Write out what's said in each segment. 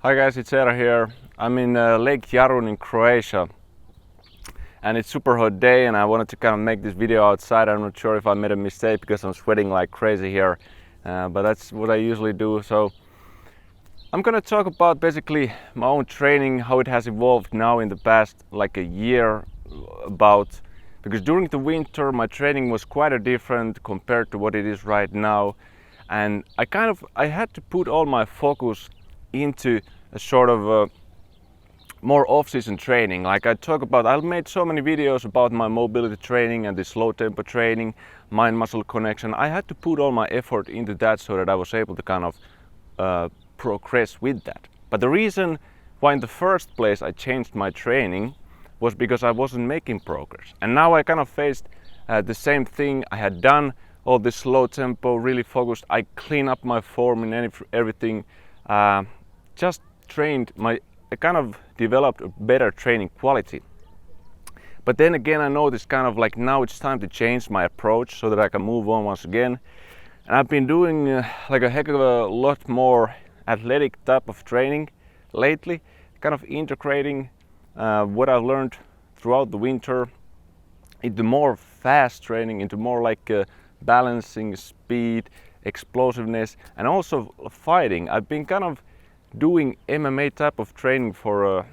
Hi guys, it's Eero here. I'm in Lake Jarun in Croatia and it's super hot day and I wanted to kind of make this video outside. I'm not sure if I made a mistake because I'm sweating like crazy here, but that's what I usually do. So I'm gonna talk about basically my own training, how it has evolved now in the past like a year because during the winter my training was quite different compared to what it is right now, and I had to put all my focus into a sort of more off-season training. Like I made so many videos about my mobility training and the slow tempo training, mind-muscle connection. I had to put all my effort into that so that I was able to kind of progress with that. But the reason why in the first place I changed my training was because I wasn't making progress. And now I kind of faced the same thing. I had done all this slow tempo, really focused. I cleaned up my form and everything. Just trained I kind of developed a better training quality. But then again, I noticed kind of like now it's time to change my approach so that I can move on once again. And I've been doing like a heck of a lot more athletic type of training lately, kind of integrating what I've learned throughout the winter into more fast training, into more like balancing speed, explosiveness, and also fighting. I've been kind of doing MMA type of training for a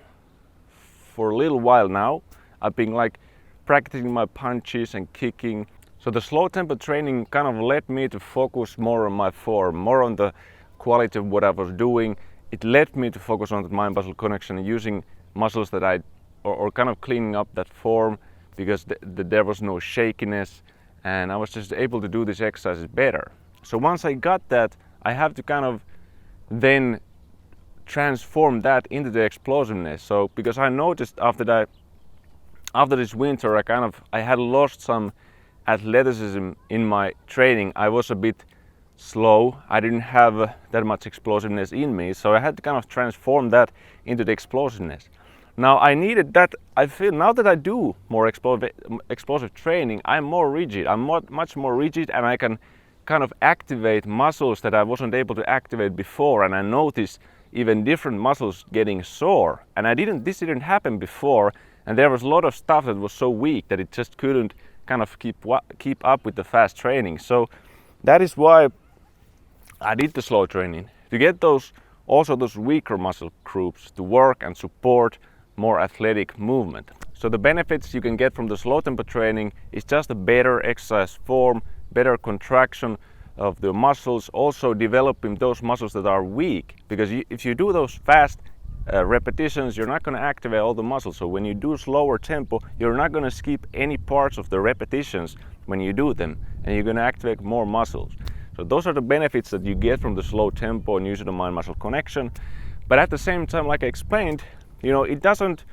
little while now. I've been like practicing my punches and kicking. So the slow tempo training kind of led me to focus more on my form, more on the quality of what I was doing. It led me to focus on the mind-muscle connection, using muscles that or kind of cleaning up that form, because there was no shakiness and I was just able to do these exercises better. So once I got that, I have to kind of then transform that into the explosiveness. So because I noticed after this winter I had lost some athleticism in my training. I was a bit slow. I didn't have that much explosiveness in me, so I had to kind of transform that into the explosiveness. Now I needed that. I feel now that I do more explosive training, I'm more rigid. I'm much more rigid, and I can kind of activate muscles that I wasn't able to activate before, and I notice even different muscles getting sore. And this didn't happen before, and there was a lot of stuff that was so weak that it just couldn't kind of keep up with the fast training. So that is why I did the slow training, to get those weaker muscle groups to work and support more athletic movement. So the benefits you can get from the slow tempo training is just a better exercise form, better contraction of the muscles, also developing those muscles that are weak, because if you do those fast repetitions, you're not going to activate all the muscles. So when you do slower tempo, you're not going to skip any parts of the repetitions when you do them, and you're going to activate more muscles. So those are the benefits that you get from the slow tempo and using the mind-muscle connection. But at the same time, like I explained, it doesn't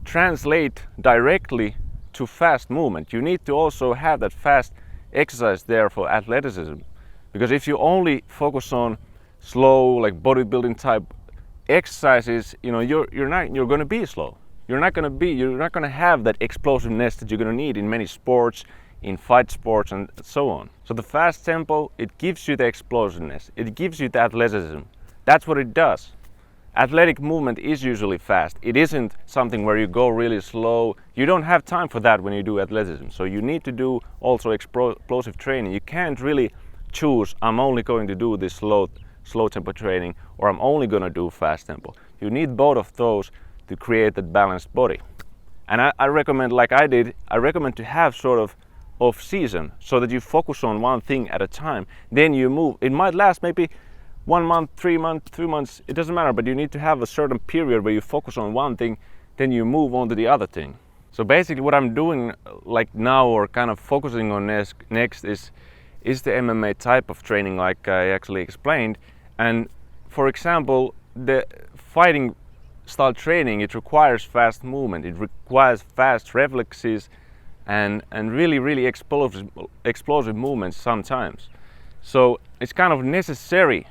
translate directly to fast movement. You need to also have that fast exercise there for athleticism, because if you only focus on slow, like bodybuilding type exercises, you're going to be slow. You're not going to have that explosiveness that you're going to need in many sports, in fight sports and so on. So the fast tempo, it gives you the explosiveness, it gives you the athleticism. That's what it does. Athletic movement is usually fast. It isn't something where you go really slow. You don't have time for that when you do athleticism. So you need to do also explosive training. You can't really choose, I'm only going to do this slow tempo training, or I'm only going to do fast tempo. You need both of those to create that balanced body. And I recommend, like I did, I recommend to have sort of off season, so that you focus on one thing at a time. Then you move. It might last maybe 1 month, 3 months, it doesn't matter, but you need to have a certain period where you focus on one thing, then you move on to the other thing. So basically what I'm doing like now, or kind of focusing on next is the MMA type of training, like I actually explained. And for example, the fighting style training, it requires fast movement, it requires fast reflexes and really explosive movements sometimes. So it's kind of necessary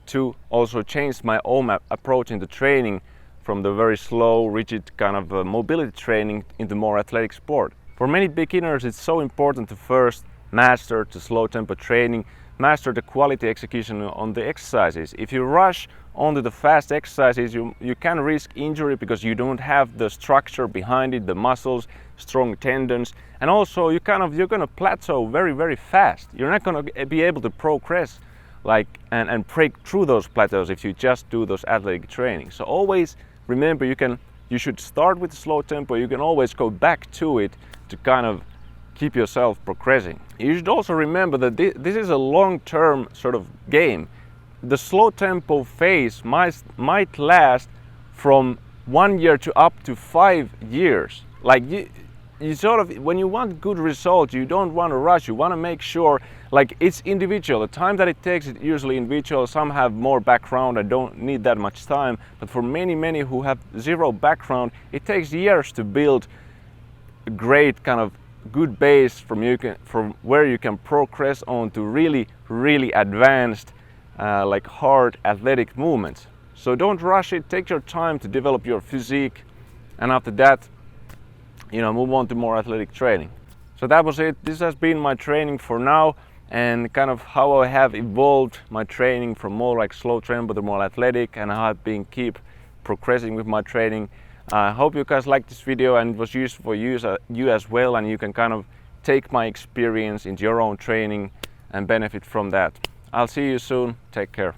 to also change my own approach in the training from the very slow, rigid kind of mobility training into more athletic sport. For many beginners, it's so important to first master the slow tempo training, master the quality execution on the exercises. If you rush onto the fast exercises, you can risk injury because you don't have the structure behind it, the muscles, strong tendons, and also you're going to plateau very, very fast. You're not going to be able to progress and break through those plateaus if you just do those athletic training. So always remember, you should start with slow tempo. You can always go back to it to kind of keep yourself progressing. You should also remember that this is a long-term sort of game. The slow tempo phase might last from 1 year to up to 5 years. Like you sort of, when you want good results, you don't want to rush. You want to make sure, like, it's individual. The time that it takes is usually individual. Some have more background and don't need that much time. But for many who have zero background, it takes years to build a great kind of good base from where you can progress on to really advanced like hard athletic movements. So don't rush it. Take your time to develop your physique, and after that, move on to more athletic training. So that was it. This has been my training for now, and kind of how I have evolved my training from more like slow tempo to more athletic, and how I've been keep progressing with my training. I hope you guys liked this video and it was useful for you as well, and you can kind of take my experience into your own training and benefit from that. I'll see you soon. Take care.